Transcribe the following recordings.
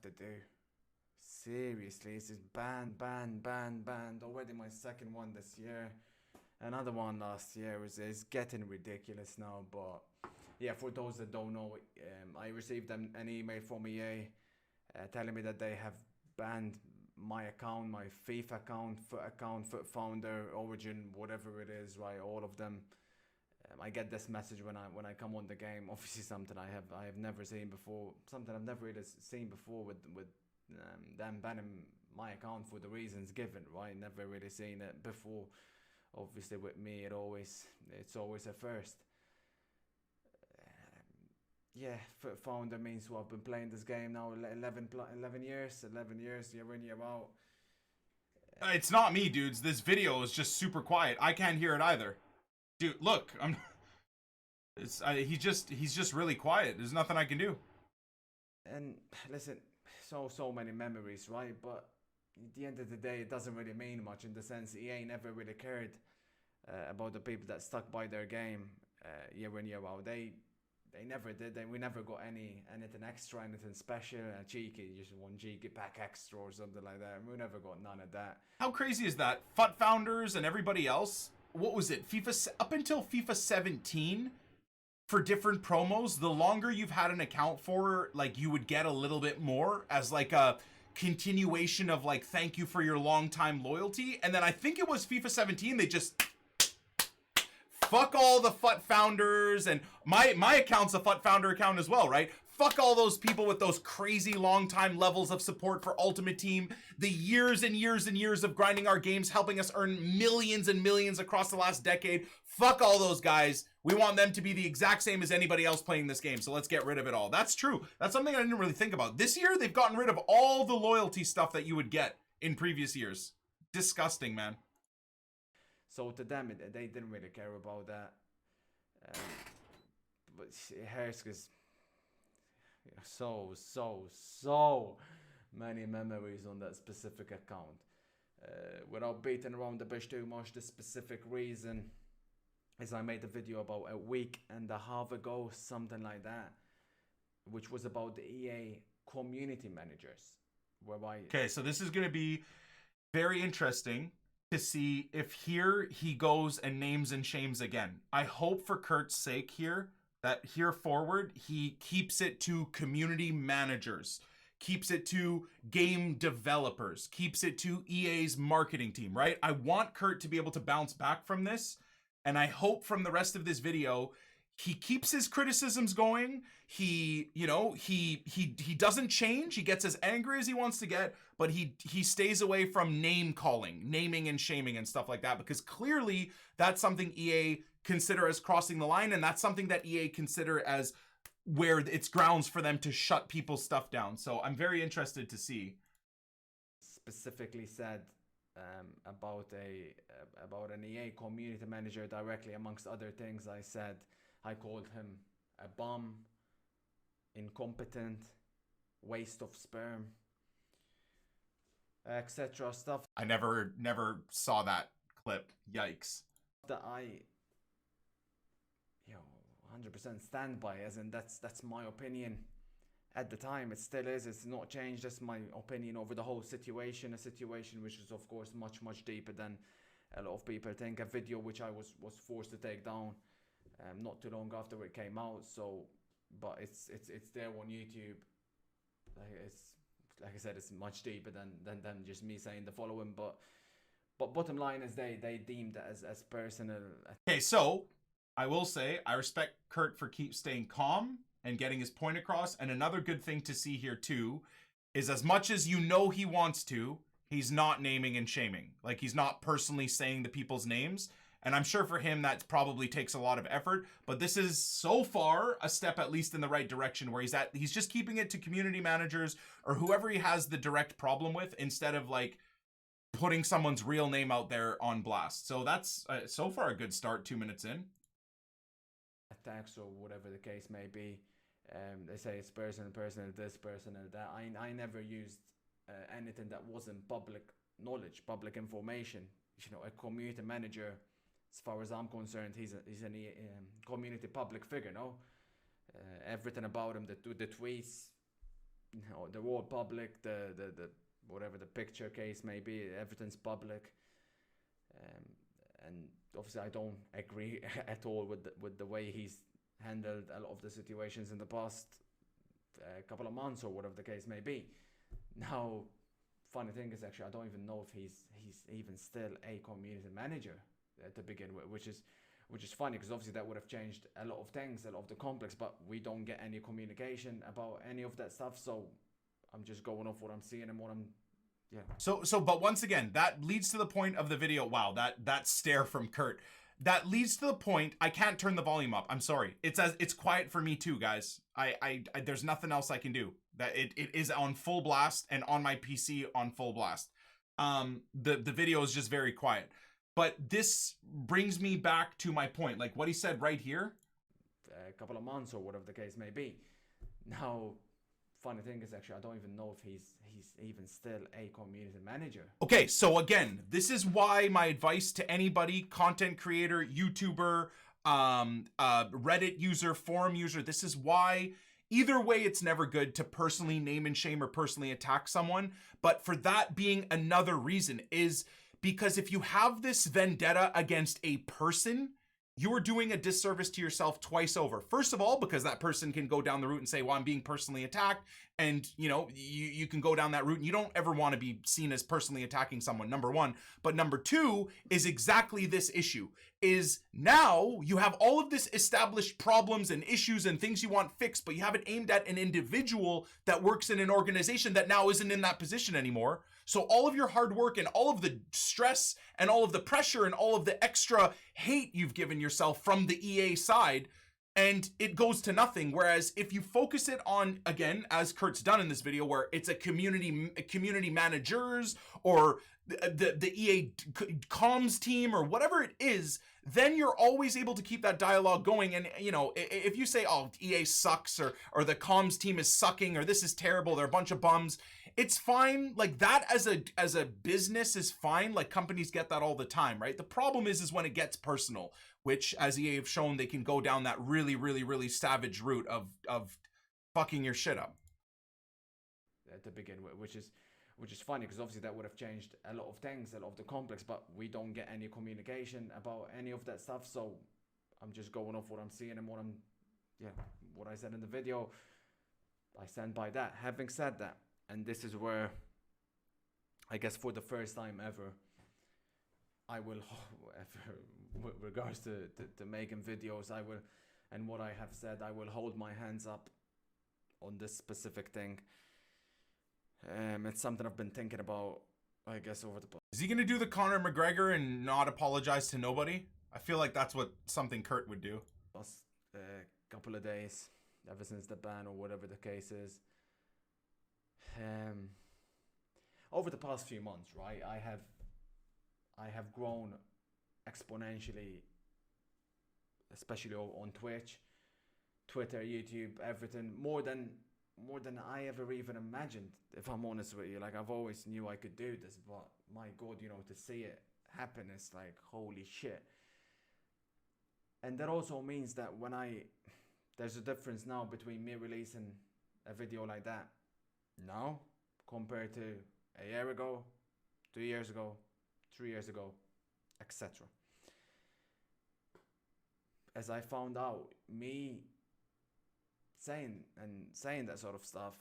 to do. Seriously, it's just banned. Already my second one this year. Another one last year. It's getting ridiculous now. But yeah, for those that don't know, I received an email from EA telling me that they have banned my account, my FIFA account, Foot Founder, Origin, whatever it is, right? All of them. I get this message when I come on the game. Obviously, something I have never seen before. Something I've never really seen before with them banning my account for the reasons given. Right, never really seen it before. Obviously, with me, it's always a first. Yeah, Founder means I've been playing this game now 11 years, 11 years, year in, year out. It's not me, dudes. This video is just super quiet. I can't hear it either. Dude, look, I'm. He's just really quiet. There's nothing I can do. And listen, so many memories, right? But at the end of the day, it doesn't really mean much in the sense EA never really cared about the people that stuck by their game year in, year out. They never did. We never got anything extra, anything special, cheeky, just one cheeky pack extra or something like that. We never got none of that. How crazy is that? FUT founders and everybody else. What was it? FIFA up until FIFA 17 for different promos. The longer you've had an account for, like, you would get a little bit more as like a continuation of like thank you for your long time loyalty. And then I think it was FIFA 17. They just fuck all the FUT founders, and my account's a FUT founder account as well, right? Fuck all those people with those crazy long time levels of support for Ultimate Team, the years and years and years of grinding our games, helping us earn millions and millions across the last decade. Fuck all those guys. We want them to be the exact same as anybody else playing this game, so let's get rid of it all. That's true. That's something I didn't really think about. This year, they've gotten rid of all the loyalty stuff that you would get in previous years. Disgusting, man. So to them, they didn't really care about that. But it hurts because so many memories on that specific account. Without beating around the bush too much, the specific reason is I made a video about a week and a half ago, something like that, which was about the EA community managers. Okay, so this is going to be very interesting to see if here he goes and names and shames again. I hope for Kurt's sake here that here forward he keeps it to community managers, keeps it to game developers, keeps it to EA's marketing team, right? I want Kurt to be able to bounce back from this, and I hope from the rest of this video he keeps his criticisms going. He doesn't change. He gets as angry as he wants to get, but he stays away from name calling, naming and shaming and stuff like that, because clearly that's something EA consider as crossing the line, and that's something that EA consider as where it's grounds for them to shut people's stuff down. So I'm very interested to see. Specifically said about an EA community manager directly, amongst other things. I called him a bum, incompetent, waste of sperm, etc. Stuff. I never saw that clip. Yikes. That I 100% stand by, as in that's my opinion. At the time, it still is. It's not changed. That's my opinion over the whole situation. A situation which is, of course, much deeper than a lot of people think. A video which I was forced to take down not too long after it came out. So, but it's there on YouTube. Like I said, it's much deeper than just me saying the following. But bottom line is they deemed it as personal. Okay, so I will say I respect Kurt for staying calm and getting his point across. And another good thing to see here too is, as much as you know he wants to, he's not naming and shaming. Like, he's not personally saying the people's names. And I'm sure for him that probably takes a lot of effort, but this is so far a step at least in the right direction, where he's just keeping it to community managers or whoever he has the direct problem with, instead of like putting someone's real name out there on blast. So that's so far a good start 2 minutes in. Attacks or whatever the case may be. They say it's personal, this, personal, that. I never used anything that wasn't public knowledge, public information. A community manager, as far as I'm concerned, he's a community public figure, no? Everything about him, the tweets, they're all public. The whatever the picture case may be, everything's public. Um, and obviously, I don't agree at all with the way he's handled a lot of the situations in the past couple of months or whatever the case may be. Now, funny thing is, actually, I don't even know if he's even still a community manager to begin with, which is funny, because obviously that would have changed a lot of things, a lot of the complex, but we don't get any communication about any of that stuff. So I'm just going off what I'm seeing and what I'm, yeah. But once again, that leads to the point of the video. Wow, that stare from Kurt. That leads to the point. I can't turn the volume up. I'm sorry. It's quiet for me too, guys. I there's nothing else I can do. That it is on full blast and on my PC on full blast. The video is just very quiet. But this brings me back to my point, like what he said right here. A couple of months or whatever the case may be. Now, funny thing is, actually, I don't even know if he's even still a community manager. Okay, so again, this is why my advice to anybody, content creator, YouTuber, Reddit user, forum user, this is why either way it's never good to personally name and shame or personally attack someone. But for that being another reason is because if you have this vendetta against a person, you're doing a disservice to yourself twice over. First of all, because that person can go down the route and say, well, I'm being personally attacked. And, you know, you can go down that route and you don't ever want to be seen as personally attacking someone, number one. But number two is exactly this issue. Is now you have all of this established problems and issues and things you want fixed, but you have it aimed at an individual that works in an organization that now isn't in that position anymore. So all of your hard work and all of the stress and all of the pressure and all of the extra hate you've given yourself from the EA side, and it goes to nothing. Whereas if you focus it on, again, as Kurt's done in this video, where it's a community managers or the EA comms team or whatever it is, then you're always able to keep that dialogue going. And, you know, if you say, oh, EA sucks or the comms team is sucking or this is terrible, they're a bunch of bums, it's fine. Like that as a business is fine. Like companies get that all the time, right? The problem is when it gets personal, which as EA have shown, they can go down that really, really, really savage route of fucking your shit up. To begin with, which is funny, because obviously that would have changed a lot of things, a lot of the complex, but we don't get any communication about any of that stuff. So I'm just going off what I'm seeing and what I said in the video. I stand by that. Having said that, and this is where, I guess for the first time ever, I will, with regards to making videos, I will, and what I have said, I will hold my hands up on this specific thing. It's something I've been thinking about, I guess, over the past. Is he going to do the Conor McGregor and not apologize to nobody? I feel like that's what something Kurt would do. Last couple of days, ever since the ban or whatever the case is. Over the past few months, right, I have grown exponentially, especially on Twitch, Twitter, YouTube, everything, more than I ever even imagined, if I'm honest with you. Like, I've always knew I could do this, but my God, you know, to see it happen is like, holy shit. And that also means that there's a difference now between me releasing a video like that now compared to a year ago, 2 years ago, 3 years ago, etc. As I found out, me saying that sort of stuff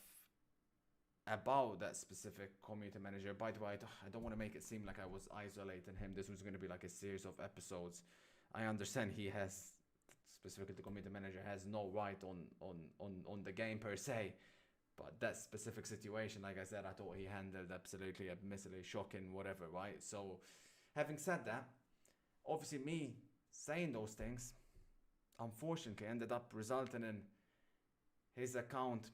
about that specific community manager, by the way, I don't want to make it seem like I was isolating him. This was going to be like a series of episodes. I understand he has, specifically the community manager, has no right on the game per se. But that specific situation, like I said, I thought he handled absolutely admissibly shocking, whatever, right? So, having said that, obviously me saying those things, unfortunately, ended up resulting in his account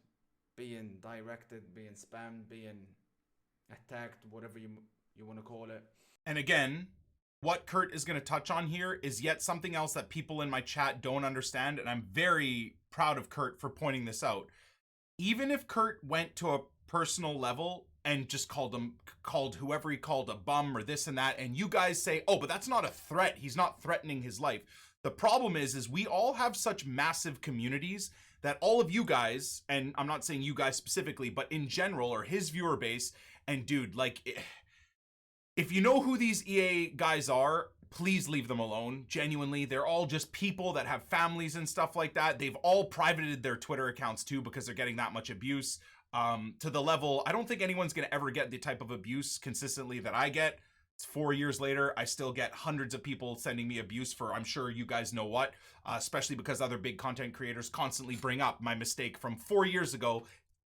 being directed, being spammed, being attacked, whatever you want to call it. And again, what Kurt is going to touch on here is yet something else that people in my chat don't understand, and I'm very proud of Kurt for pointing this out. Even if Kurt went to a personal level and just called whoever he called a bum or this and that, and you guys say, oh, but that's not a threat, he's not threatening his life. The problem is we all have such massive communities that all of you guys, and I'm not saying you guys specifically, but in general, or his viewer base, and dude, like, if you know who these EA guys are, please leave them alone. Genuinely, they're all just people that have families and stuff like that. They've all privated their Twitter accounts too because they're getting that much abuse. To the level, I don't think anyone's going to ever get the type of abuse consistently that I get. It's 4 years later, I still get hundreds of people sending me abuse for, I'm sure you guys know what, especially because other big content creators constantly bring up my mistake from 4 years ago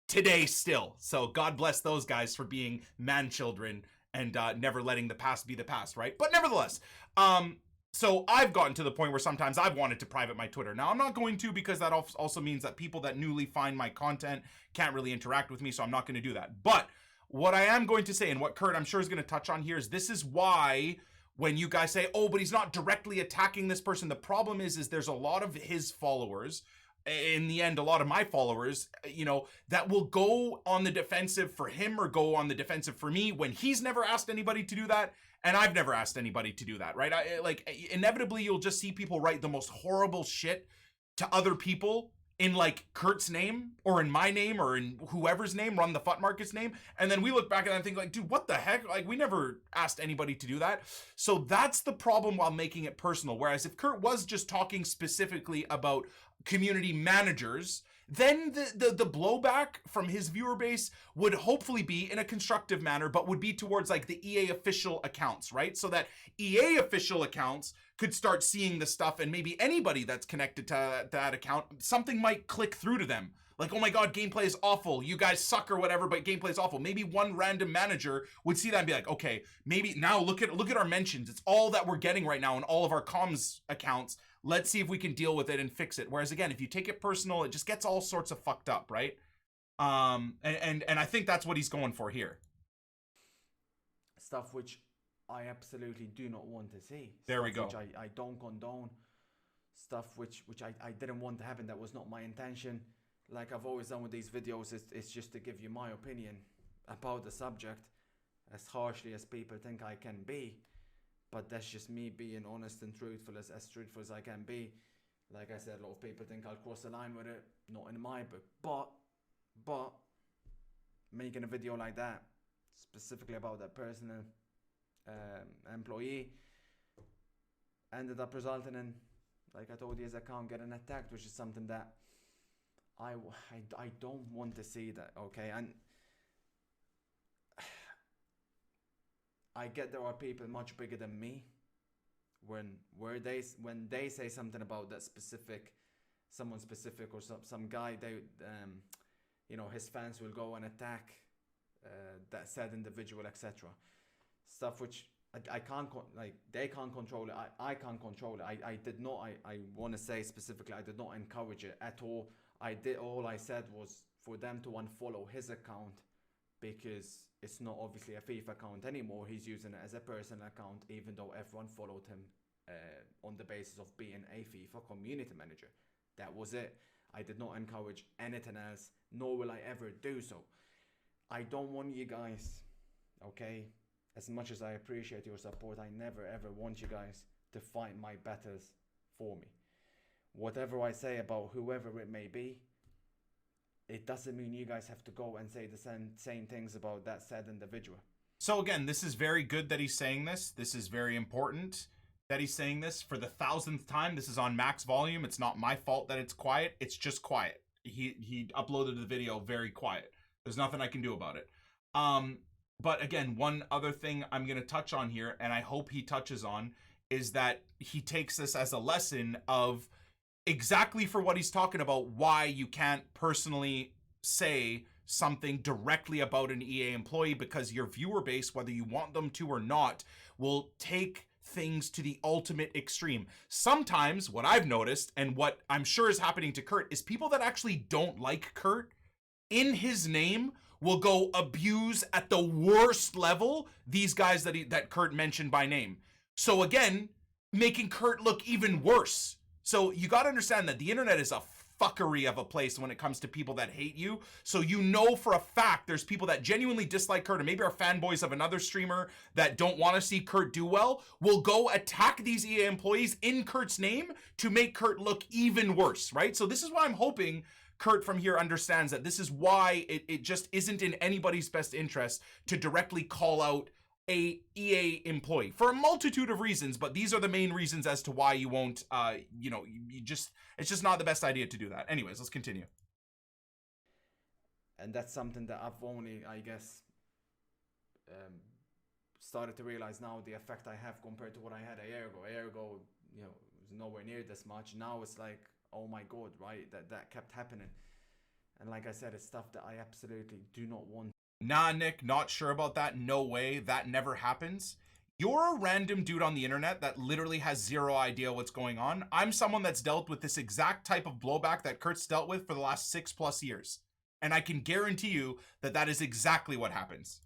today still. So God bless those guys for being man children and never letting the past be the past, right? But nevertheless, so I've gotten to the point where sometimes I've wanted to private my Twitter. Now, I'm not going to, because that also means that people that newly find my content can't really interact with me, so I'm not going to do that. But what I am going to say, and what Kurt, I'm sure, is going to touch on here, is this is why when you guys say, oh, but he's not directly attacking this person, the problem is there's a lot of his followers, in the end, a lot of my followers, you know, that will go on the defensive for him or go on the defensive for me when he's never asked anybody to do that, and I've never asked anybody to do that, right? Like, inevitably, you'll just see people write the most horrible shit to other people in, like, Kurt's name, or in my name, or in whoever's name, Run the Fut Market's name, and then we look back and think, like, dude, what the heck? Like, we never asked anybody to do that. So that's the problem while making it personal. Whereas if Kurt was just talking specifically about community managers, then the blowback from his viewer base would hopefully be in a constructive manner, but would be towards, like, the EA official accounts, right? So that EA official accounts could start seeing the stuff, and maybe anybody that's connected to that account, something might click through to them. Like, oh my God, gameplay is awful. You guys suck or whatever, but gameplay is awful. Maybe one random manager would see that and be like, okay, maybe now look at our mentions. It's all that we're getting right now in all of our comms accounts. Let's see if we can deal with it and fix it. Whereas again, if you take it personal, it just gets all sorts of fucked up, right? And I think that's what he's going for here. Stuff which I absolutely do not want to see. There we go. Which I don't condone. Stuff which I didn't want to happen. That was not my intention. Like I've always done with these videos, it's just to give you my opinion about the subject, as harshly as people think I can be. But that's just me being honest and truthful as truthful as I can be. Like I said, a lot of people think I'll cross the line with it. Not in my book. But making a video like that, specifically about that personal employee, ended up resulting in, like I told you, his account getting attacked, which is something that I don't want to see that, okay? And I get there are people much bigger than me when they say something about that specific, someone specific or some guy, they you know, his fans will go and attack that said individual, etc. Stuff which I can't like, they can't control it. I can't control it. I want to say specifically, I did not encourage it at all. All I said was for them to unfollow his account, because it's not obviously a FIFA account anymore. He's using it as a personal account, even though everyone followed him on the basis of being a FIFA community manager. That was it. I did not encourage anything else, nor will I ever do so. I don't want you guys, okay, as much as I appreciate your support, I never ever want you guys to fight my battles for me. Whatever I say about whoever it may be, it doesn't mean you guys have to go and say the same things about that said individual. So again, this is very good that he's saying this. This is very important that he's saying this. For the 1000th time, this is on max volume. It's not my fault that it's quiet. It's just quiet. He uploaded the video very quiet. There's nothing I can do about it. But again, one other thing I'm going to touch on here, and I hope he touches on, is that he takes this as a lesson of exactly for what he's talking about, why you can't personally say something directly about an EA employee, because your viewer base, whether you want them to or not, will take things to the ultimate extreme. Sometimes what I've noticed, and what I'm sure is happening to Kurt, is people that actually don't like Kurt, in his name, will go abuse at the worst level these guys that Kurt mentioned by name. So again, making Kurt look even worse. So you got to understand that the internet is a fuckery of a place when it comes to people that hate you. So you know for a fact there's people that genuinely dislike Kurt, and maybe are fanboys of another streamer that don't want to see Kurt do well, will go attack these EA employees in Kurt's name to make Kurt look even worse, right? So this is why I'm hoping Kurt from here understands that this is why it just isn't in anybody's best interest to directly call out a EA employee for a multitude of reasons, but these are the main reasons as to why you won't, it's just not the best idea to do that. Anyways, let's continue. And that's something that I've only, I guess, started to realize now, the effect I have compared to what I had a year ago. A year ago, it was nowhere near this much. Now it's like, oh my god, right? That kept happening. And like I said, it's stuff that I absolutely do not want. Nah, Nick, not sure about that. No way. That never happens. You're a random dude on the internet that literally has zero idea what's going on. I'm someone that's dealt with this exact type of blowback that Kurt's dealt with for the last 6+ years. And I can guarantee you that that is exactly what happens.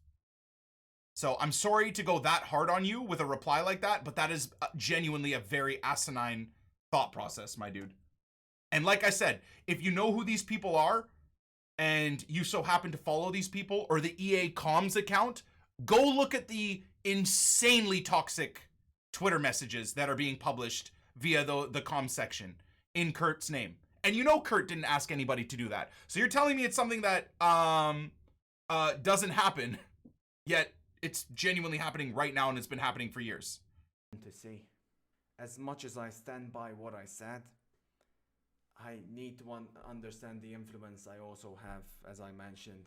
So I'm sorry to go that hard on you with a reply like that, but that is genuinely a very asinine thought process, my dude. And like I said, if you know who these people are and you so happen to follow these people or the EA comms account, go look at the insanely toxic Twitter messages that are being published via the comms section in Kurt's name. And you know Kurt didn't ask anybody to do that. So you're telling me it's something that doesn't happen, yet it's genuinely happening right now and it's been happening for years. To see, as much as I stand by what I said, I need to understand the influence I also have, as I mentioned.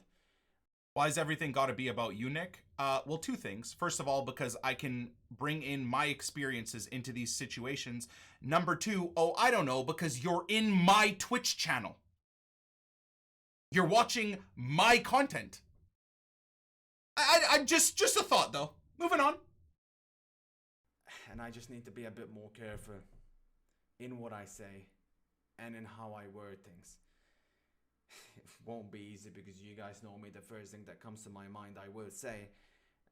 Why has everything got to be about you, Nick? Well, two things. First of all, because I can bring in my experiences into these situations. Number two, I don't know, because you're in my Twitch channel. You're watching my content. I just a thought, though. Moving on. And I just need to be a bit more careful in what I say and in how I word things. It won't be easy because you guys know me. The first thing that comes to my mind I will say,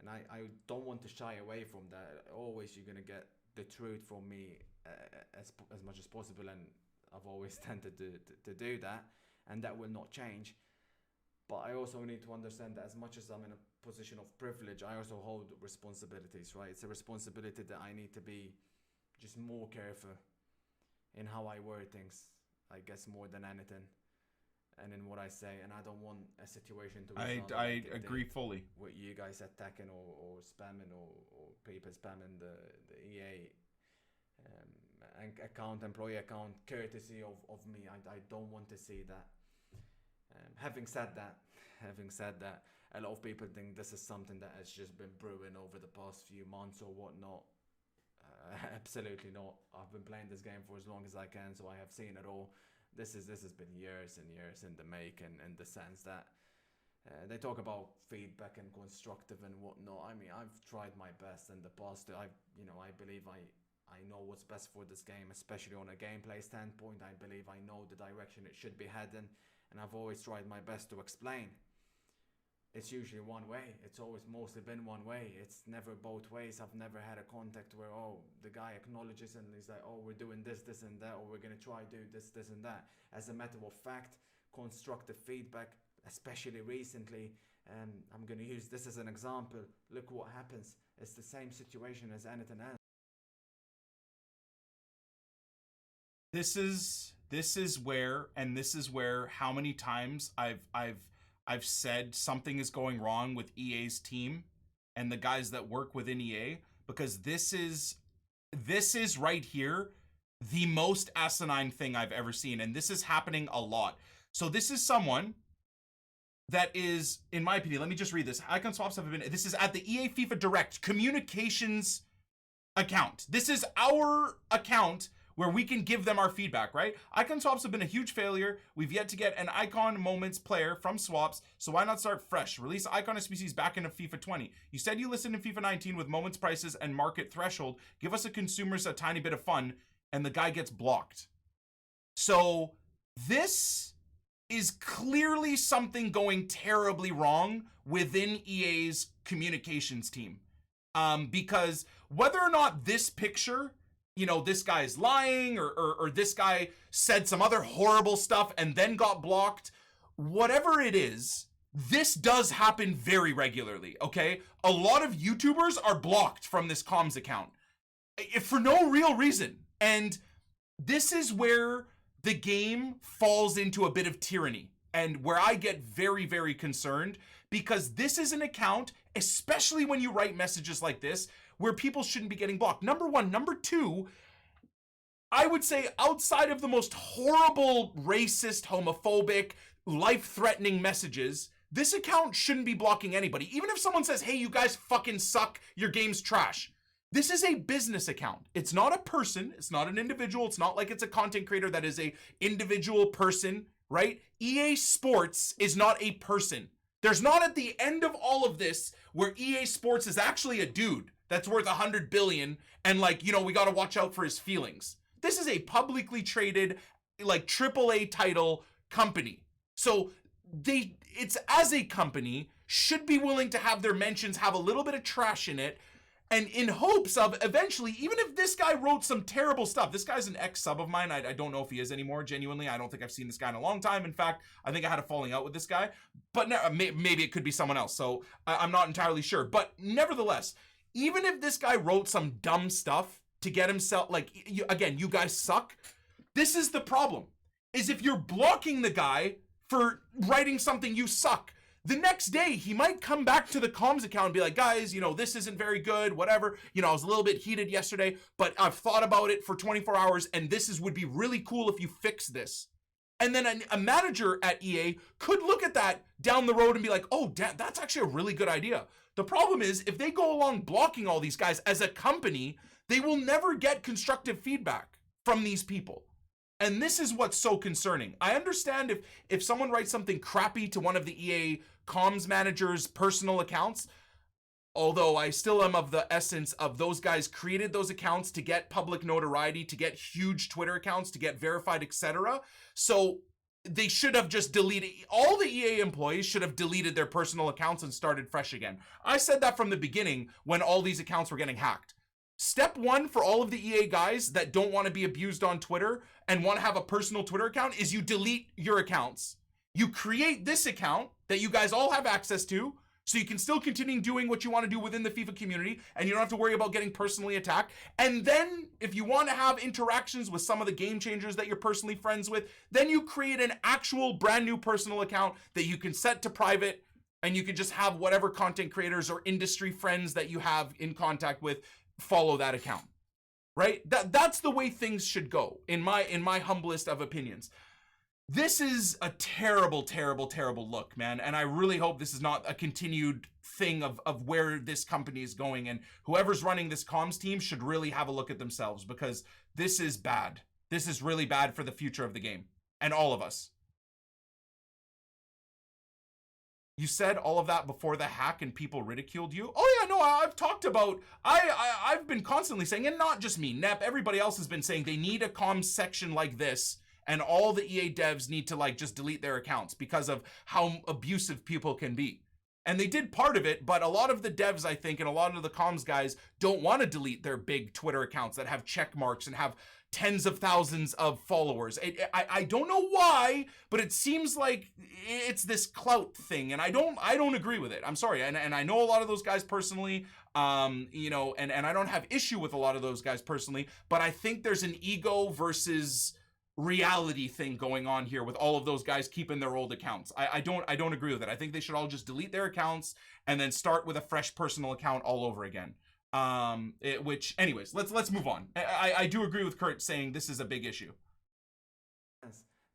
and I don't want to shy away from that. Always you're gonna get the truth from me as much as possible, and I've always tended to do that, and that will not change. But I also need to understand that as much as I'm in a position of privilege, I also hold responsibilities, right? It's a responsibility that I need to be just more careful in how I word things, I guess, more than anything, and in what I say. And I don't want a situation to I agree fully with you guys attacking or spamming or people spamming the EA account, employee account, courtesy of me. I don't want to see that. Having said that, a lot of people think this is something that has just been brewing over the past few months or whatnot. Absolutely not. I've been playing this game for as long as I can, so I have seen it all. This has been years and years in the making, in the sense that they talk about feedback and constructive and whatnot. I mean, I've tried my best in the past. I believe I know what's best for this game, especially on a gameplay standpoint. I believe I know the direction it should be heading, and I've always tried my best to explain. It's usually one way. It's always mostly been one way. It's never both ways. I've never had a contact where, the guy acknowledges and he's like, we're doing this and that, or we're going to try do this and that. As a matter of fact, constructive feedback, especially recently, I'm going to use this as an example. Look what happens. It's the same situation as anything else. This is where how many times I've said something is going wrong with EA's team and the guys that work within EA, because this is right here the most asinine thing I've ever seen, and this is happening a lot. So this is someone that is, in my opinion, let me just read this. Icon swaps have been, this is at the EA FIFA Direct communications account. This is our account where we can give them our feedback, right? Icon swaps have been a huge failure. We've yet to get an icon moments player from swaps, so why not start fresh? Release icon SBCs back into FIFA 20. You said you listened in FIFA 19 with moments prices and market threshold. Give us consumers a tiny bit of fun, and the guy gets blocked. So this is clearly something going terribly wrong within EA's communications team. Because whether or not this picture, this guy's lying or this guy said some other horrible stuff and then got blocked, whatever it is, this does happen very regularly, okay? A lot of YouTubers are blocked from this comms account for no real reason. And this is where the game falls into a bit of tyranny. And where I get very, very concerned, because this is an account, especially when you write messages like this, where people shouldn't be getting blocked. Number one. Number two, I would say outside of the most horrible, racist, homophobic, life-threatening messages, this account shouldn't be blocking anybody. Even if someone says, hey, you guys fucking suck, your game's trash. This is a business account. It's not a person. It's not an individual. It's not like it's a content creator that is a individual person, right? EA Sports is not a person. There's not at the end of all of this where EA Sports is actually a dude that's worth 100 billion and like, you know, we got to watch out for his feelings. This is a publicly traded, like AAA title company. So it's as a company should be willing to have their mentions have a little bit of trash in it, and in hopes of eventually, even if this guy wrote some terrible stuff, this guy's an ex-sub of mine. I don't know if he is anymore, genuinely. I don't think I've seen this guy in a long time. In fact, I think I had a falling out with this guy, but maybe it could be someone else. So I'm not entirely sure. But nevertheless, even if this guy wrote some dumb stuff to get himself, like, again, you guys suck. This is the problem, is if you're blocking the guy for writing something you suck, the next day, he might come back to the comms account and be like, guys, you know, this isn't very good, whatever. You know, I was a little bit heated yesterday, but I've thought about it for 24 hours, and would be really cool if you fix this. And then a manager at EA could look at that down the road and be like, oh, that's actually a really good idea. The problem is, if they go along blocking all these guys as a company, they will never get constructive feedback from these people. And this is what's so concerning. I understand if someone writes something crappy to one of the EA comms managers' personal accounts, although I still am of the essence of those guys created those accounts to get public notoriety, to get huge Twitter accounts, to get verified, etc. So they should have just deleted, all the EA employees should have deleted their personal accounts and started fresh again. I said that from the beginning when all these accounts were getting hacked. Step one for all of the EA guys that don't want to be abused on Twitter and want to have a personal Twitter account is you delete your accounts. You create this account that you guys all have access to, so you can still continue doing what you want to do within the FIFA community, and you don't have to worry about getting personally attacked. And then if you want to have interactions with some of the game changers that you're personally friends with, then you create an actual brand new personal account that you can set to private, and you can just have whatever content creators or industry friends that you have in contact with follow that account, right? That's the way things should go, in my humblest of opinions. This is a terrible, terrible, terrible look, man. And I really hope this is not a continued thing of where this company is going. And whoever's running this comms team should really have a look at themselves, because this is bad. This is really bad for the future of the game and all of us. You said all of that before the hack and people ridiculed you? Oh yeah, no, I've talked about, I've been constantly saying, and not just me, Nep, everybody else has been saying they need a comms section like this, and all the EA devs need to like just delete their accounts because of how abusive people can be. And they did part of it, but a lot of the devs, I think, and a lot of the comms guys don't want to delete their big Twitter accounts that have check marks and have tens of thousands of followers. I don't know why, but it seems like it's this clout thing, and I don't agree with it. I'm sorry, and I know a lot of those guys personally, you know, and I don't have issue with a lot of those guys personally, but I think there's an ego versus reality thing going on here with all of those guys keeping their old accounts. I don't agree with it. I think they should all just delete their accounts and then start with a fresh personal account all over again. Which anyways, let's move on. I do agree with Kurt saying this is a big issue.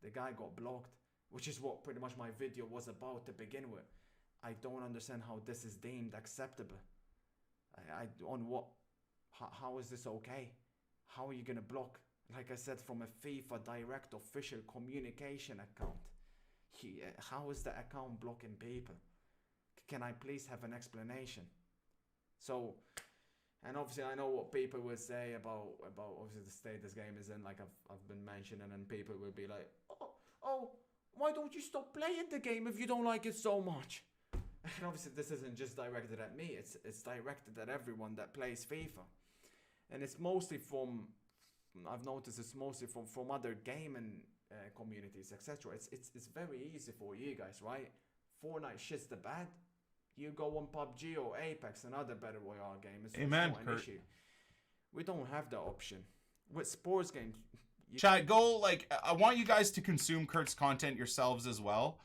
The guy got blocked, which is what pretty much my video was about to begin with. I don't understand how this is deemed acceptable. How is this okay? How are you gonna block, like I said, from a FIFA direct official communication account? How is the account blocking people? Can I please have an explanation? So, and obviously I know what people will say about obviously the state this game is in, like I've been mentioning, and people will be like, oh, why don't you stop playing the game if you don't like it so much? And obviously this isn't just directed at me, it's directed at everyone that plays FIFA. And it's mostly I've noticed it's mostly from other gaming communities, etc. It's very easy for you guys, right? Fortnite shits the bed. You go on PUBG or Apex, another battle royale game. It's Amen, not an issue. We don't have that option. With sports games, Chat, go, like, I want you guys to consume Kurt's content yourselves as well.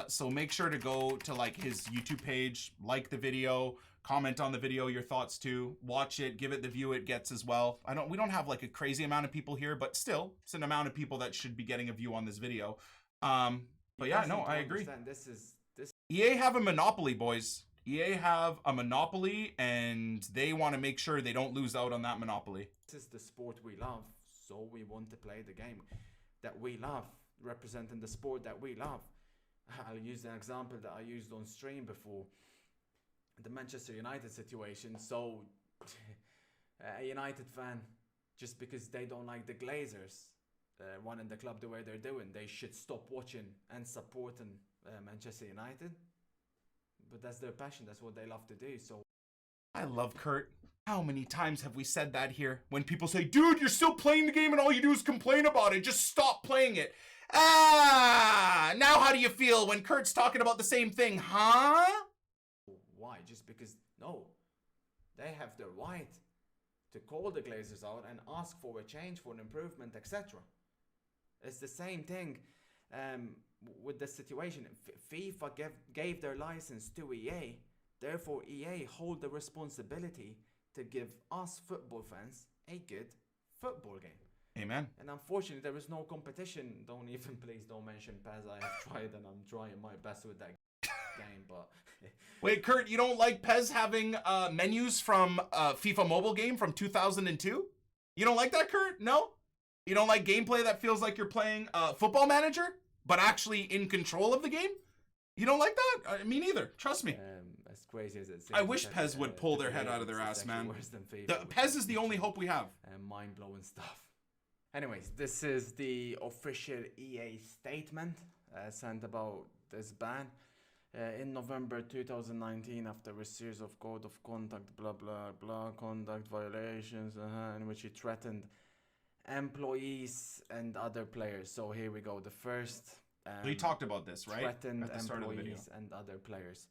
So make sure to go to, like, his YouTube page, like the video, comment on the video, your thoughts too, watch it, give it the view it gets as well. We don't have like a crazy amount of people here, but still, it's an amount of people that should be getting a view on this video. But yeah, no, I agree. EA have a monopoly, boys. EA have a monopoly, and they want to make sure they don't lose out on that monopoly. This is the sport we love, so we want to play the game that we love, representing the sport that we love. I'll use an example that I used on stream before, the Manchester United situation. So a United fan, just because they don't like the Glazers running the club the way they're doing, they should stop watching and supporting Manchester United. But that's their passion, that's what they love to do. So I love Kurt. How many times have we said that here? When people say, dude, you're still playing the game and all you do is complain about it, just stop playing it. Now how do you feel when Kurt's talking about the same thing, huh? Why? Just because, no, they have the right to call the Glazers out and ask for a change, for an improvement, etc. It's the same thing with the situation. FIFA gave their license to EA, therefore EA hold the responsibility to give us football fans a good football game. Amen. And unfortunately, there is no competition. Please don't mention PES. I have tried and I'm trying my best with that game, but... Wait, Kurt, you don't like PES having menus from FIFA mobile game from 2002? You don't like that, Kurt? No? You don't like gameplay that feels like you're playing Football Manager, but actually in control of the game? You don't like that? Me neither. Trust me. As crazy as it seems, I wish PES would pull their head out of their ass, man. PES is the only hope we have. Mind-blowing stuff. Anyways, this is the official EA statement sent about this ban. In November 2019, after a series of code of conduct, blah, blah, blah, conduct violations, in which he threatened employees and other players. So here we go. The first... we talked about this, right? Threatened at the start of the video. And other players.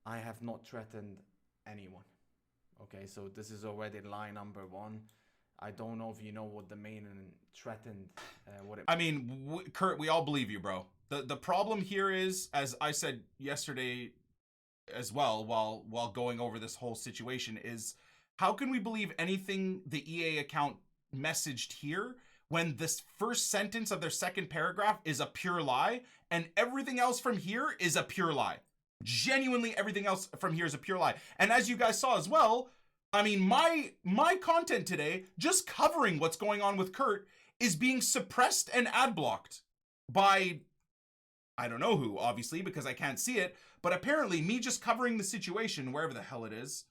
I have not threatened anyone. Okay, so this is already lie number one. I don't know if you know what the meaning threatened, what it... I mean, Kurt, we all believe you, bro. The problem here is, as I said yesterday as well, while going over this whole situation, is how can we believe anything the EA account messaged here when this first sentence of their second paragraph is a pure lie and everything else from here is a pure lie? Genuinely, everything else from here is a pure lie. And as you guys saw as well, I mean, my content today, just covering what's going on with Kurt, is being suppressed and ad blocked by, I don't know who, obviously, because I can't see it, but apparently me just covering the situation, wherever the hell it is,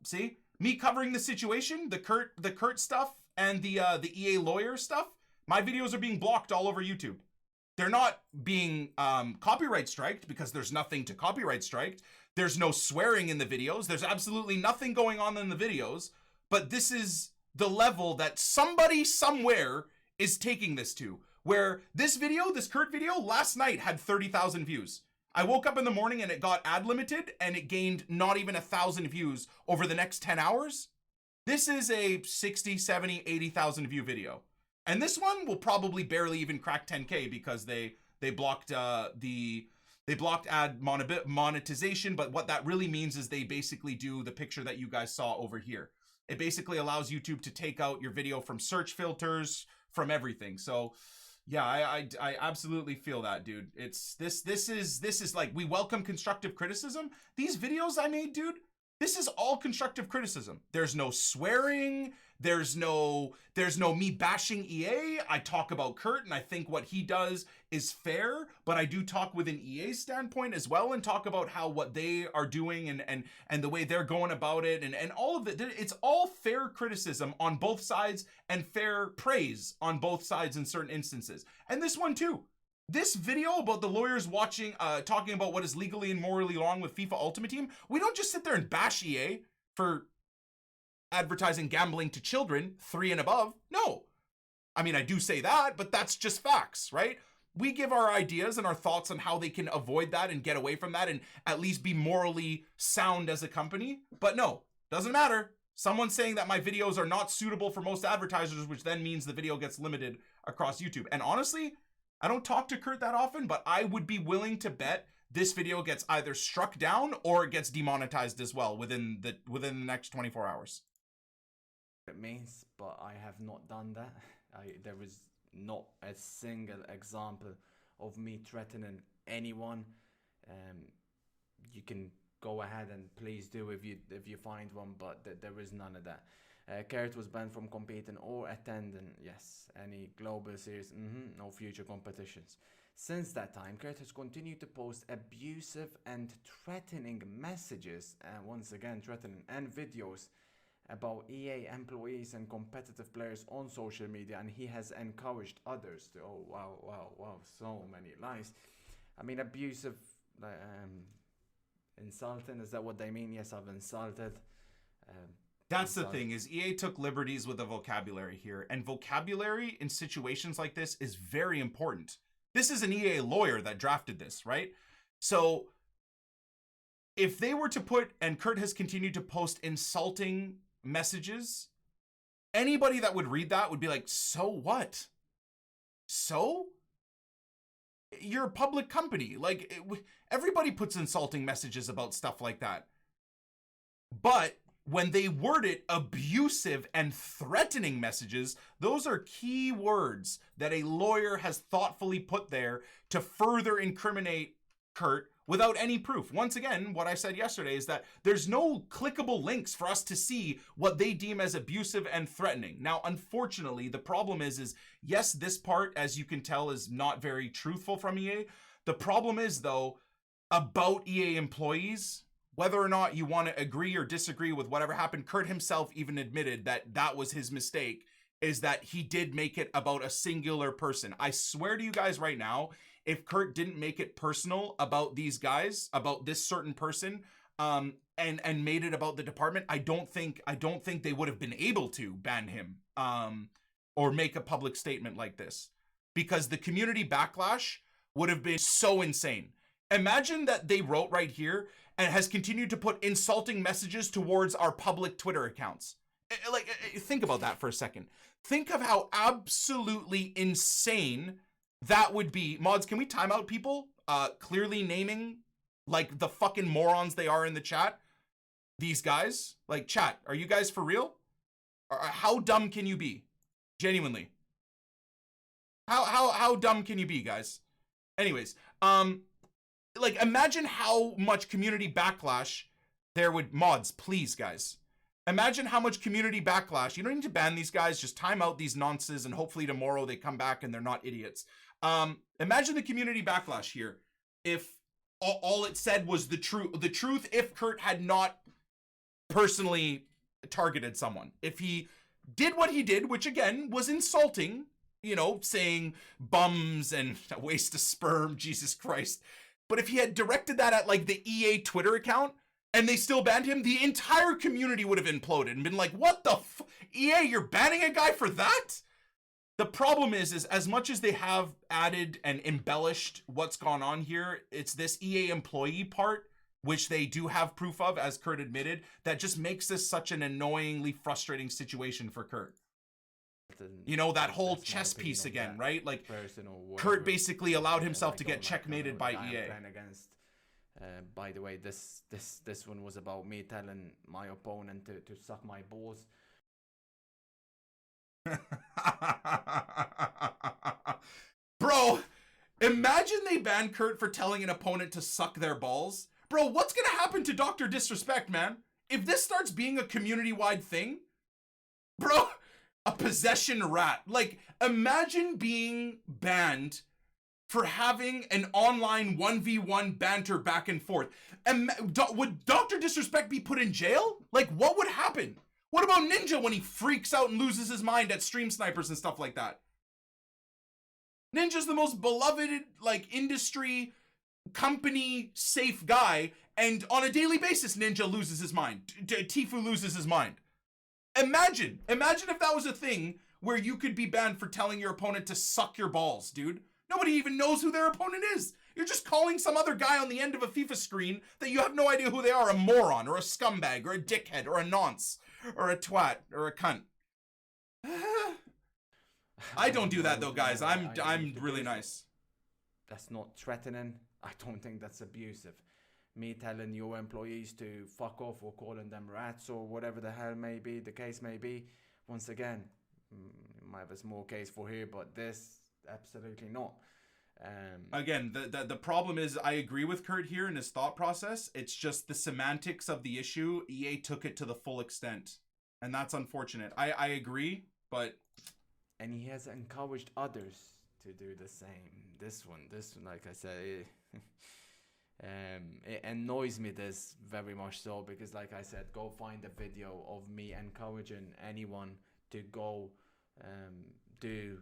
see? Me covering the situation, the Kurt stuff, and the EA lawyer stuff, my videos are being blocked all over YouTube. They're not being copyright striked because there's nothing to copyright strike. There's no swearing in the videos. There's absolutely nothing going on in the videos. But this is the level that somebody somewhere is taking this to. Where this video, this Kurt video, last night had 30,000 views. I woke up in the morning and it got ad limited and it gained not even 1,000 views over the next 10 hours. This is a 60, 70, 80,000 view video. And this one will probably barely even crack 10K because they blocked they blocked ad monetization, but what that really means is they basically do the picture that you guys saw over here. It basically allows YouTube to take out your video from search filters, from everything. So yeah, I absolutely feel that, dude. It's this is like, we welcome constructive criticism. These videos I made, dude, this is all constructive criticism. There's no swearing. There's no me bashing EA. I talk about Kurt and I think what he does is fair, but I do talk with an EA standpoint as well and talk about how what they are doing and the way they're going about it and all of it. It's all fair criticism on both sides and fair praise on both sides in certain instances. And this one too. This video about the lawyers talking about what is legally and morally wrong with FIFA Ultimate Team, we don't just sit there and bash EA for advertising gambling to children 3 and above. No. I mean, I do say that, but that's just facts, right? We give our ideas and our thoughts on how they can avoid that and get away from that and at least be morally sound as a company. But no, doesn't matter. Someone saying that my videos are not suitable for most advertisers, which then means the video gets limited across YouTube. And honestly, I don't talk to Kurt that often, but I would be willing to bet this video gets either struck down or it gets demonetized as well within the next 24 hours. It means, but I have not done that. There is not a single example of me threatening anyone. You can go ahead and please do if you find one, but there is none of that. Kurt was banned from competing or attending, yes, any global series, no future competitions. Since that time, Kurt has continued to post abusive and threatening messages, once again threatening, and videos about EA employees and competitive players on social media, and he has encouraged others to, oh wow, so many lies. I mean, abusive, insulting, is that what they mean? Yes, I've insulted. That's the thing, is EA took liberties with the vocabulary here, and vocabulary in situations like this is very important. This is an EA lawyer that drafted this, right? So if they were to put, and Kurt has continued to post insulting messages, anybody that would read that would be like, so what? So? You're a public company. Like, everybody puts insulting messages about stuff like that. But when they word it abusive and threatening messages, those are key words that a lawyer has thoughtfully put there to further incriminate Kurt without any proof. Once again, what I said yesterday is that there's no clickable links for us to see what they deem as abusive and threatening. Now, unfortunately, the problem is yes, this part, as you can tell, is not very truthful from EA. The problem is, though, about EA employees, whether or not you want to agree or disagree with whatever happened, Kurt himself even admitted that that was his mistake, is that he did make it about a singular person. I swear to you guys right now, if Kurt didn't make it personal about these guys, about this certain person, and made it about the department, I don't think they would have been able to ban him, or make a public statement like this, because the community backlash would have been so insane. Imagine that they wrote right here and has continued to put insulting messages towards our public Twitter accounts. Like, think about that for a second. Think of how absolutely insane that would be. Mods, can we time out people clearly naming like the fucking morons they are in the chat? These guys, like, chat, are you guys for real? Or how dumb can you be? Genuinely. How dumb can you be, guys? Anyways, like, imagine how much community backlash there would, mods, please, guys. Imagine how much community backlash. You don't need to ban these guys, just time out these nonsense, and hopefully tomorrow they come back and they're not idiots. Imagine the community backlash here if all it said was the truth, if Kurt had not personally targeted someone. If he did what he did, which again was insulting, you know, saying bums and a waste of sperm, Jesus Christ. But if he had directed that at like the EA Twitter account and they still banned him, the entire community would have imploded and been like, what the EA, you're banning a guy for that? The problem is as much as they have added and embellished what's gone on here, it's this EA employee part, which they do have proof of, as Kurt admitted, that just makes this such an annoyingly frustrating situation for Kurt. You know, that whole chess piece again, right? Like, Kurt basically allowed himself to get checkmated by EA. By the way, this one was about me telling my opponent to suck my balls. Bro, imagine they ban Kurt for telling an opponent to suck their balls. Bro, what's gonna happen to Dr. Disrespect, man? If this starts being a community-wide thing, bro, a possession rat. Like, imagine being banned for having an online 1v1 banter back and forth. Would Dr. Disrespect be put in jail? Like, what would happen? What about Ninja when he freaks out and loses his mind at stream snipers and stuff like that? Ninja's the most beloved, like, industry, company, safe guy, and on a daily basis, Ninja loses his mind. Tfue loses his mind. Imagine if that was a thing where you could be banned for telling your opponent to suck your balls, dude. Nobody even knows who their opponent is. You're just calling some other guy on the end of a FIFA screen that you have no idea who they are, a moron or a scumbag or a dickhead or a nonce. or a twat or a cunt. I don't do that though, guys. I'm really nice. That's not threatening. I don't think that's abusive. Me telling your employees to fuck off or calling them rats or whatever the hell may be, the case may be. Once again, might have a small case for here, but this, absolutely not. Again, the problem is I agree with Kurt here in his thought process. It's just the semantics of the issue. EA took it to the full extent. And that's unfortunate. I agree, but... And he has encouraged others to do the same. This one, like I said, it annoys me this very much so, because like I said, go find a video of me encouraging anyone to go do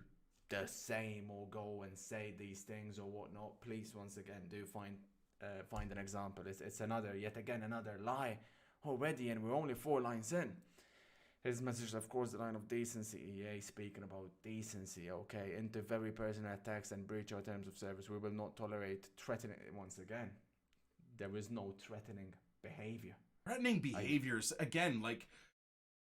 the same or go and say these things or whatnot. Please, once again, do find an example. It's yet again another lie already, and we're only 4 lines in. His message, of course, the line of decency. EA speaking about decency, okay? Into very personal attacks and breach our terms of service. We will not tolerate threatening. Once again, there is no threatening behavior. Threatening behaviors, again, like,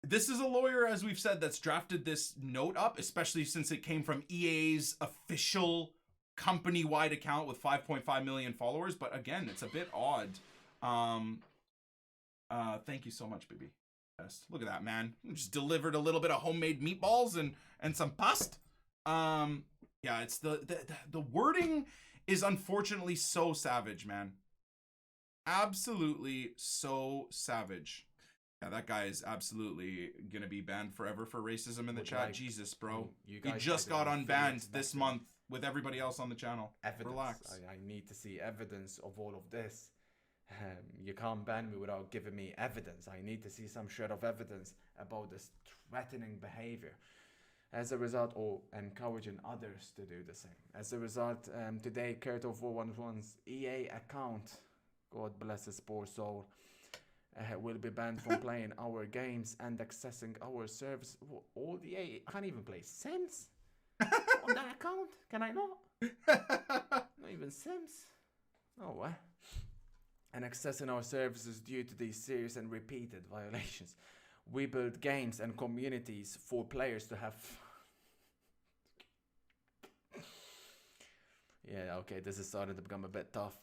this is a lawyer, as we've said, that's drafted this note up, especially since it came from EA's official company-wide account with 5.5 million followers. But again, it's a bit odd. Thank you so much, baby. Look at that, man. Just delivered a little bit of homemade meatballs and some pasta. Yeah, it's the wording is unfortunately so savage, man. Absolutely so savage. Yeah, that guy is absolutely gonna be banned forever for racism in the chat. Like, Jesus, bro. He just got unbanned this month with everybody else on the channel. Evidence. Relax. I need to see evidence of all of this. You can't ban me without giving me evidence. I need to see some shred of evidence about this threatening behavior. As a result, or encouraging others to do the same. As a result, today, Kurt0411's EA account, God bless his poor soul, will be banned from playing our games and accessing our service. All the EA, I can't even play Sims on that account. Can I not? Not even Sims. Oh, what? And accessing our services due to these serious and repeated violations. We build games and communities for players to have... Yeah, okay, this is starting to become a bit tough.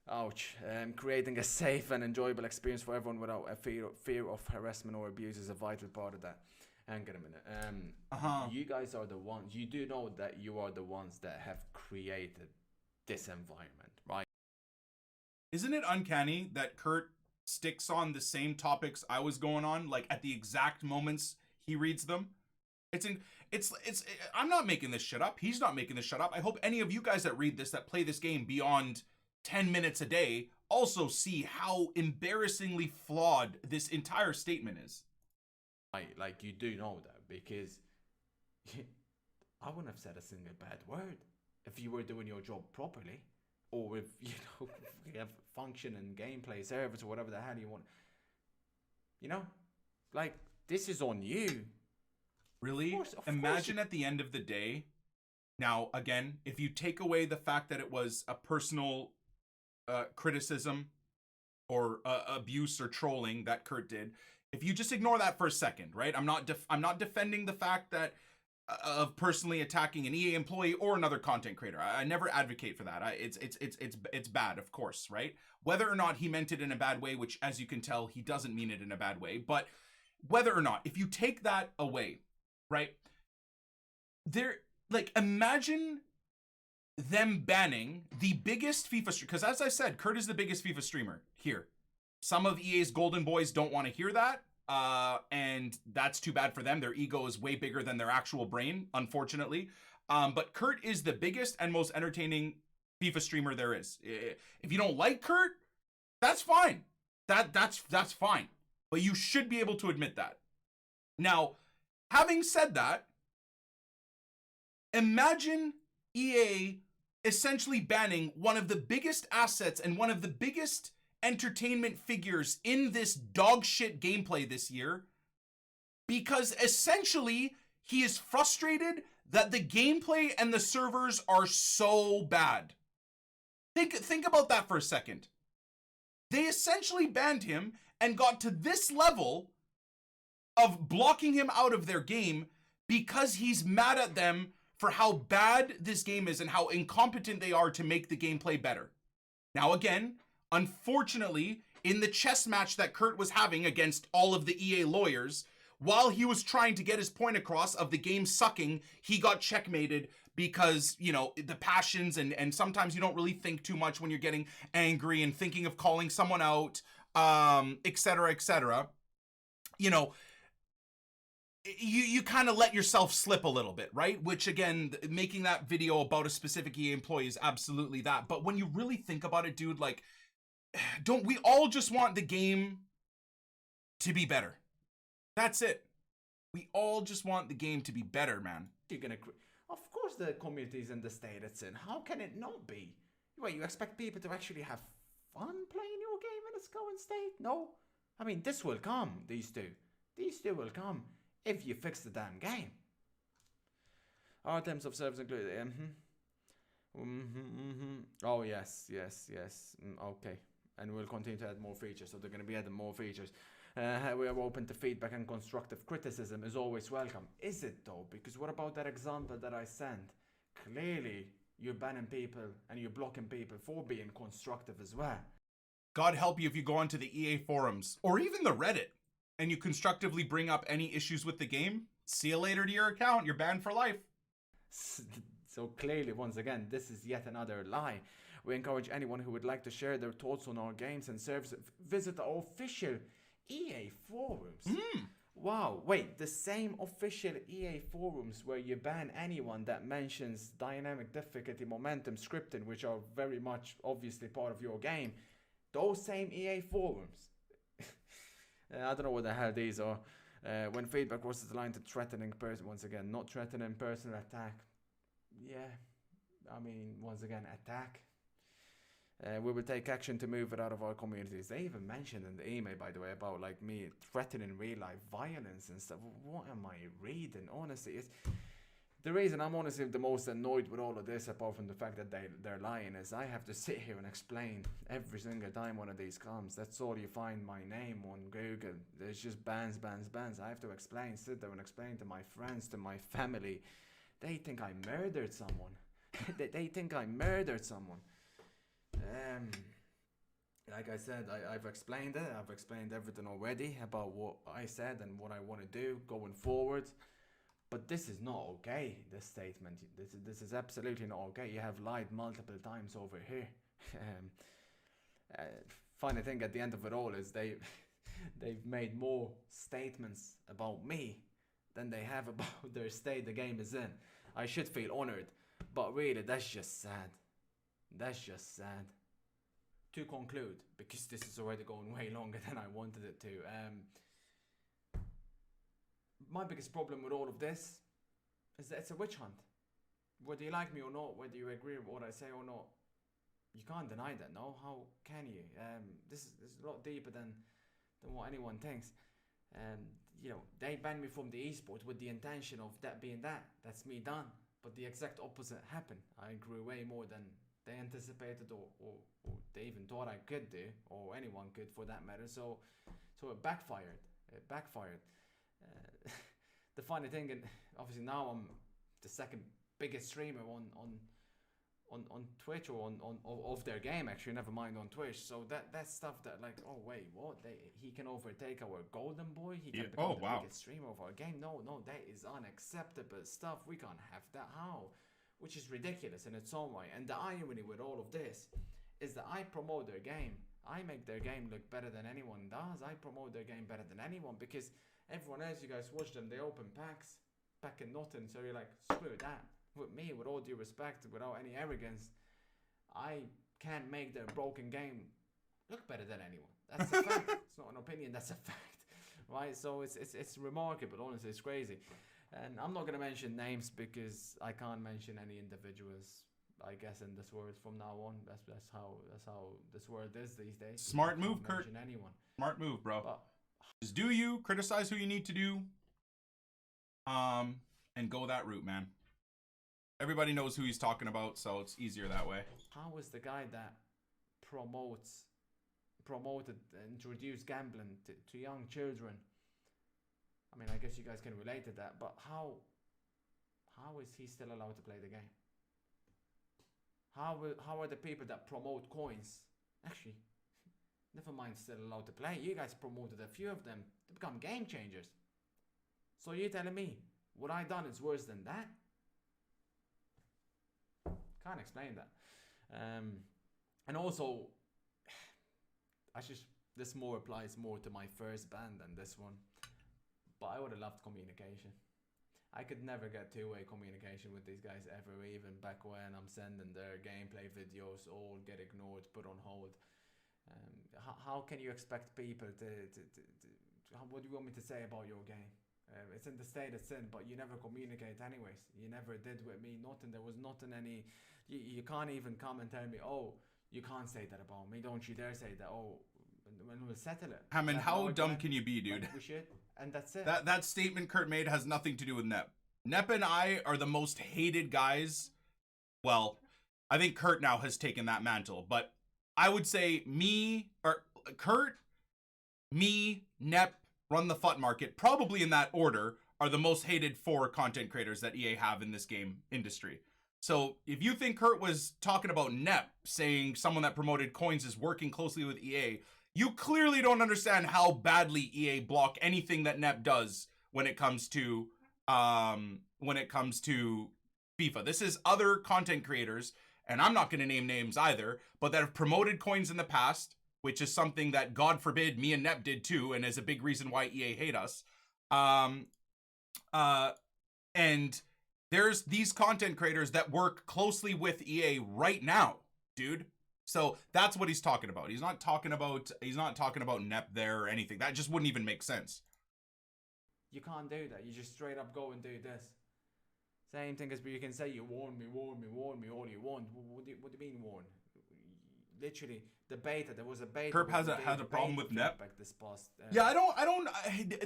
Ouch. Creating a safe and enjoyable experience for everyone without a fear of harassment or abuse is a vital part of that. Hang on a minute. You guys are the ones, you do know that you are the ones that have created this environment, right? Isn't it uncanny that Kurt sticks on the same topics I was going on, like at the exact moments he reads them? I'm not making this shit up. He's not making this shit up. I hope any of you guys that read this, that play this game beyond 10 minutes a day, also see how embarrassingly flawed this entire statement is. Like you do know that, because I wouldn't have said a single bad word if you were doing your job properly. Or if, you have function and gameplay service or whatever the hell you want. You know? Like, this is on you. Really? Of course Imagine at the end of the day. Now, again, if you take away the fact that it was a personal criticism or abuse or trolling that Kurt did, if you just ignore that for a second, right? I'm not defending the fact that of personally attacking an EA employee or another content creator. I never advocate for that. It's bad, of course, right? Whether or not he meant it in a bad way, which as you can tell, he doesn't mean it in a bad way, but whether or not, if you take that away, right? Imagine them banning the biggest FIFA streamer, because as I said, Kurt is the biggest FIFA streamer here. Some of EA's golden boys don't want to hear that. And that's too bad for them. Their ego is way bigger than their actual brain, unfortunately. But Kurt is the biggest and most entertaining FIFA streamer there is. If you don't like Kurt, that's fine. That's fine. But you should be able to admit that. Now, having said that, imagine EA essentially banning one of the biggest assets and one of the biggest entertainment figures in this dog shit gameplay this year, because essentially he is frustrated that the gameplay and the servers are so bad. Think about that for a second. They essentially banned him and got to this level of blocking him out of their game because he's mad at them for how bad this game is and how incompetent they are to make the gameplay better. Now, again, unfortunately, in the chess match that Kurt was having against all of the EA lawyers, while he was trying to get his point across of the game sucking, he got checkmated because, you know, the passions and sometimes you don't really think too much when you're getting angry and thinking of calling someone out, etc., etc. You know, you kind of let yourself slip a little bit, right? Which, again, making that video about a specific EA employee is absolutely that. But when you really think about it, dude, like, don't we all just want the game to be better? That's it. We all just want the game to be better, man. You're gonna, of course, the community is in the state it's in. How can it not be? Wait, you expect people to actually have fun playing your game in its current state? No. I mean, this will come. These two will come if you fix the damn game. Our terms of service include Oh yes. Okay. And we'll continue to add more features, so they're going to be adding more features. We are open to feedback and constructive criticism is always welcome. Is it though? Because what about that example that I sent? Clearly, you're banning people and you're blocking people for being constructive as well. God help you if you go onto the EA forums or even the Reddit and you constructively bring up any issues with the game. See you later to your account. You're banned for life. So clearly, once again, this is yet another lie. We encourage anyone who would like to share their thoughts on our games and services, visit the official EA forums. Wow, wait, the same official EA forums where you ban anyone that mentions dynamic difficulty, momentum, scripting, which are very much obviously part of your game. Those same EA forums. I don't know what the hell these are. When feedback crosses the line to threatening person, once again, not threatening personal attack. Yeah, I mean, once again, attack. We will take action to move it out of our communities. They even mentioned in the email, by the way, about like me threatening real life violence and stuff. What am I reading? Honestly, it's the reason I'm honestly the most annoyed with all of this, apart from the fact that they're lying, is I have to sit here and explain every single time one of these comes. That's all you find my name on Google. There's just bans. I have to sit there and explain to my friends, to my family. They think I murdered someone. they think I murdered someone. Like I said, I've explained it. I've explained everything already about what I said and what I want to do going forward. But this is not okay, this statement. This is absolutely not okay. You have lied multiple times over here. Funny thing at the end of it all is they've made more statements about me than they have about their state the game is in. I should feel honored, but really that's just sad. That's just sad. To conclude, because this is already going way longer than I wanted it to, my biggest problem with all of this is that it's a witch hunt. Whether you like me or not, whether you agree with what I say or not, you can't deny that, no? How can you? This is a lot deeper than what anyone thinks. You know, they banned me from the esport with the intention of that being that. That's me done. But the exact opposite happened. I grew way more than they anticipated or they even thought I could do, or anyone could for that matter. So it backfired. The funny thing, and obviously now I'm the second biggest streamer on Twitch or on of their game, actually, never mind on Twitch. So that's stuff that like, oh wait, what? He can overtake our golden boy? He can become the biggest streamer of our game? No, that is unacceptable stuff. We can't have that. How? Which is ridiculous in its own way. And the irony with all of this is that I promote their game. I make their game look better than anyone does. I promote their game better than anyone because everyone else, you guys watch them, they open packs, packing nothing. So you're like, screw that. With me, with all due respect, without any arrogance, I can't make their broken game look better than anyone. That's a fact. It's not an opinion, that's a fact. Right? So it's remarkable, honestly, it's crazy. And I'm not going to mention names because I can't mention any individuals, I guess, in this world from now on. That's how this world is these days. Smart move, Kurt. Anyone. Smart move, bro. But, just do you, criticize who you need to do, and go that route, man. Everybody knows who he's talking about, so it's easier that way. How is the guy that promoted, introduced gambling to young children? I mean, I guess you guys can relate to that, but how is he still allowed to play the game? How are the people that promote coins actually, never mind, still allowed to play? You guys promoted a few of them to become game changers. So you're telling me what I done is worse than that? Can't explain that. And also, this more applies more to my first band than this one. But I would have loved communication. I could never get two-way communication with these guys ever, even back when I'm sending their gameplay videos, all get ignored, put on hold. How can you expect people to what do you want me to say about your game? It's in the state it's in, but you never communicate anyways. You never did with me, nothing. There was nothing any, you can't even come and tell me, oh, you can't say that about me, don't you dare say that, oh, when we'll settle it. I mean, how dumb can you be, dude? Like we should, and that's it. That statement Kurt made has nothing to do with Nep. Nep and I are the most hated guys. Well, I think Kurt now has taken that mantle, but I would say Kurt, me, Nep, Run the Fut Market, probably in that order, are the most hated 4 content creators that EA have in this game industry. So if you think Kurt was talking about Nep, saying someone that promoted coins is working closely with EA, you clearly don't understand how badly EA block anything that Nep does when it comes to FIFA. This is other content creators, and I'm not going to name names either, but that have promoted coins in the past, which is something that, God forbid, me and Nep did too, and is a big reason why EA hate us. And there's these content creators that work closely with EA right now, dude. So that's what he's talking about. He's not talking about Nep there or anything. That just wouldn't even make sense. You can't do that. You just straight up go and do this. Same thing as you can say you warn me all you want. What do you mean warn? Literally, the beta. There was a beta. Kerp has a problem with Nep. This past, yeah,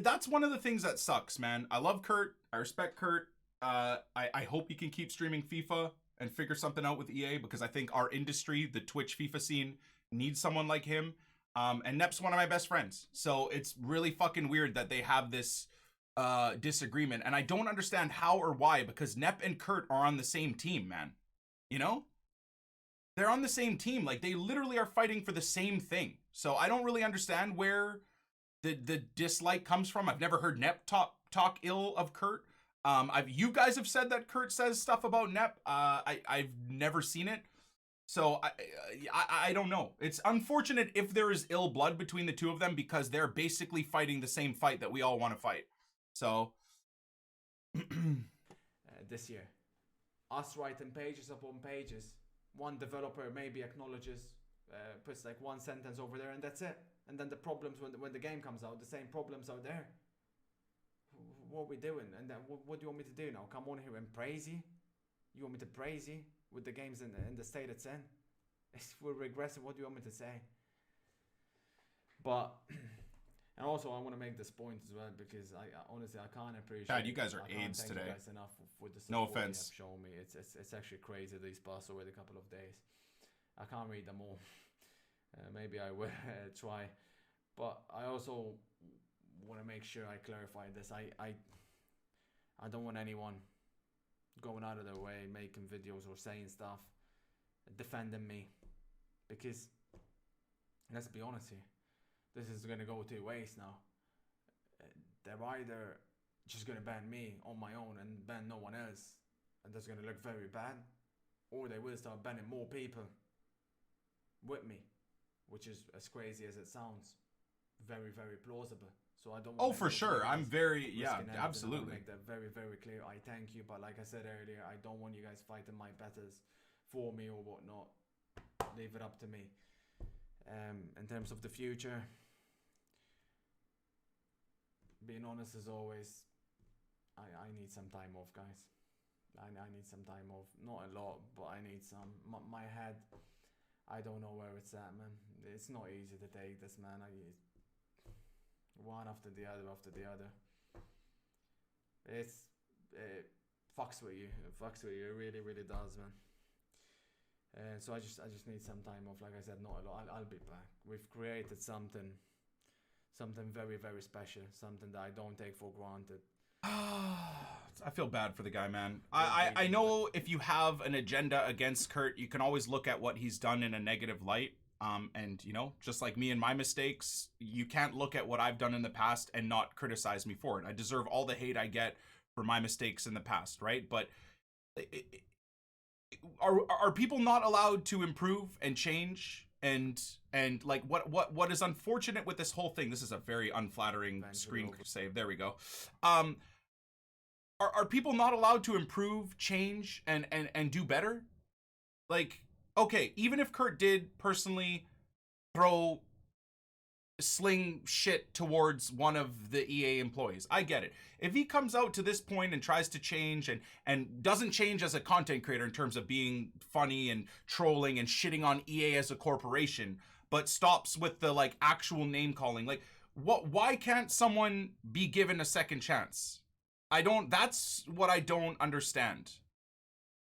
that's one of the things that sucks, man. I love Kurt. I respect Kurt. I hope he can keep streaming FIFA and figure something out with EA, because I think our industry, the Twitch FIFA scene, needs someone like him. And Nep's one of my best friends. So it's really fucking weird that they have this disagreement. And I don't understand how or why, because Nep and Kurt are on the same team, man. You know? They're on the same team. Like, they literally are fighting for the same thing. So I don't really understand where the dislike comes from. I've never heard Nep talk ill of Kurt. You guys have said that Kurt says stuff about Nep. I've never seen it. So I don't know. It's unfortunate if there is ill blood between the two of them, because they're basically fighting the same fight that we all want to fight. So this year, us writing pages upon pages, one developer maybe acknowledges, puts like one sentence over there, and that's it. And then the problems when the game comes out, the same problems are there. What are we doing? And then what do you want me to do now? Come on here and praise you? You want me to praise you with the games in the state it's in? If we're regressing, what do you want me to say? But, and also I want to make this point as well, because I honestly, I can't appreciate. God, you guys are AIDS today. You guys enough for the no support offense. you have shown me. It's actually crazy these past already couple of days. I can't read them all. Maybe I will try, but I also want to make sure I clarify this. I don't want anyone going out of their way, making videos or saying stuff, defending me, because let's be honest here, this is going to go 2 ways now. They're either just going to ban me on my own and ban no one else, and that's going to look very bad, or they will start banning more people with me, which is, as crazy as it sounds, very, very plausible. So I don't. Oh, for sure. I'm very, yeah, absolutely. I make that very, very clear. I thank you, but like I said earlier, I don't want you guys fighting my battles for me or whatnot. Leave it up to me. In terms of the future, being honest as always, I need some time off, guys. I need some time off. Not a lot, but I need some. My head, I don't know where it's at, man. It's not easy to take this, man. One after the other. It fucks with you. It fucks with you. It really, really does, man. So I just need some time off. Like I said, not a lot. I'll be back. We've created something something very, very special, something that I don't take for granted. I feel bad for the guy, man. I know if you have an agenda against Kurt, you can always look at what he's done in a negative light. And you know, just like me and my mistakes, you can't look at what I've done in the past and not criticize me for it. I deserve all the hate I get for my mistakes in the past, right? But are people not allowed to improve and change? And like what is unfortunate with this whole thing? This is a very unflattering screen save. There we go. Are people not allowed to improve, change, and do better? Like, okay, even if Kurt did personally sling shit towards one of the EA employees, I get it. If he comes out to this point and tries to change and doesn't change as a content creator in terms of being funny and trolling and shitting on EA as a corporation, but stops with the like actual name calling, like why can't someone be given a second chance? That's what I don't understand.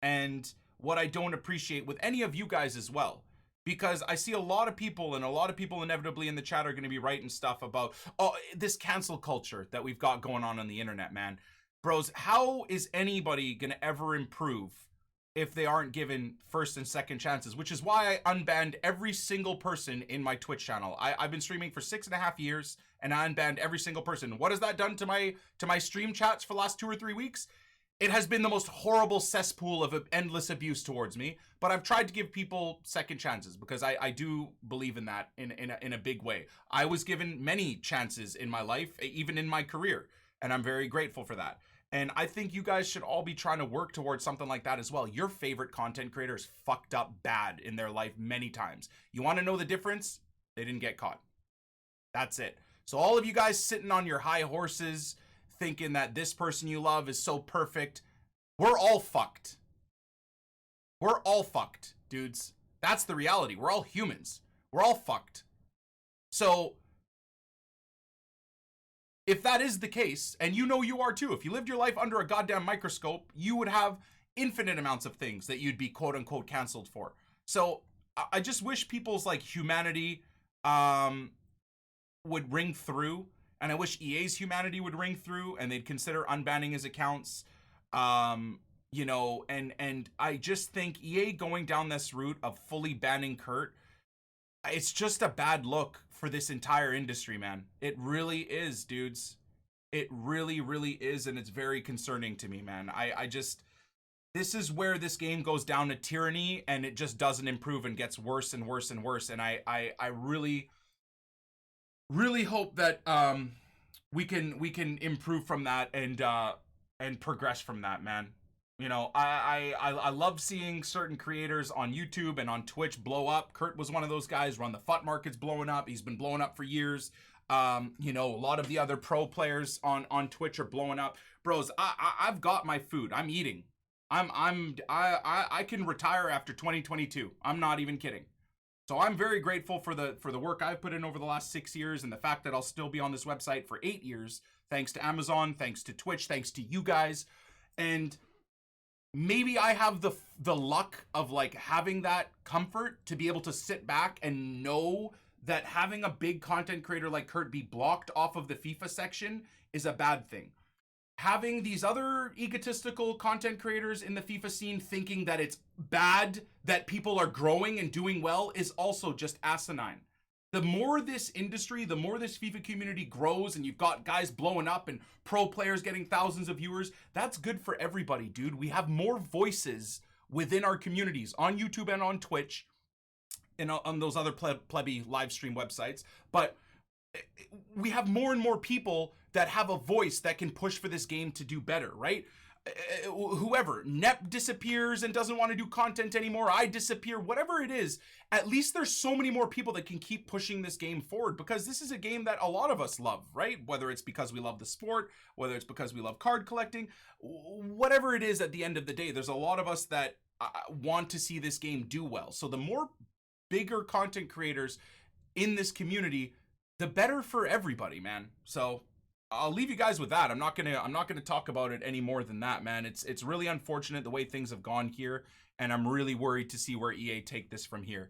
And what I don't appreciate with any of you guys as well. Because I see a lot of people, and a lot of people inevitably in the chat are going to be writing stuff about, oh, this cancel culture that we've got going on the internet, man. Bros, how is anybody going to ever improve if they aren't given first and second chances? Which is why I unbanned every single person in my Twitch channel. I've been streaming for 6.5 years, and I unbanned every single person. What has that done to my stream chats for the last 2 or 3 weeks? It has been the most horrible cesspool of endless abuse towards me, but I've tried to give people second chances because I do believe in that in a big way. I was given many chances in my life, even in my career, and I'm very grateful for that. And I think you guys should all be trying to work towards something like that as well. Your favorite content creator is fucked up bad in their life many times. You want to know the difference? They didn't get caught. That's it. So all of you guys sitting on your high horses, thinking that this person you love is so perfect, we're all fucked. We're all fucked, dudes. That's the reality. We're all humans. We're all fucked. So if that is the case, and you know you are too, if you lived your life under a goddamn microscope, you would have infinite amounts of things that you'd be quote unquote canceled for. So I just wish people's like humanity would ring through. And I wish EA's humanity would ring through and they'd consider unbanning his accounts. You know, and I just think EA going down this route of fully banning Kurt, it's just a bad look for this entire industry, man. It really is, dudes. It really, really is, and it's very concerning to me, man. I just, this is where this game goes down to tyranny, and it just doesn't improve and gets worse and worse and worse. And I really hope that we can improve from that and progress from that, man. You know, I love seeing certain creators on YouTube and on Twitch blow up. Kurt was one of those guys. Run the FUT market's blowing up. He's been blowing up for years. You know, a lot of the other pro players on Twitch are blowing up. Bros, I've got my food. I'm eating. I can retire after 2022. I'm not even kidding. So I'm very grateful for the work I've put in over the last 6 years, and the fact that I'll still be on this website for 8 years, thanks to Amazon, thanks to Twitch, thanks to you guys. And maybe I have the luck of like having that comfort to be able to sit back and know that having a big content creator like Kurt be blocked off of the FIFA section is a bad thing. Having these other egotistical content creators in the FIFA scene thinking that it's bad that people are growing and doing well is also just asinine. The more this industry, the more this FIFA community grows and you've got guys blowing up and pro players getting thousands of viewers, that's good for everybody, dude. We have more voices within our communities on YouTube and on Twitch and on those other plebby live stream websites. But we have more and more people that have a voice that can push for this game to do better, right? Whoever, Nep disappears and doesn't want to do content anymore, I disappear, whatever it is, at least there's so many more people that can keep pushing this game forward, because this is a game that a lot of us love, right? Whether it's because we love the sport, whether it's because we love card collecting, whatever it is, at the end of the day, there's a lot of us that want to see this game do well. So the more bigger content creators in this community, the better for everybody, man. So I'll leave you guys with that. I'm not gonna talk about it any more than that, man. It's really unfortunate the way things have gone here, and I'm really worried to see where EA take this from here.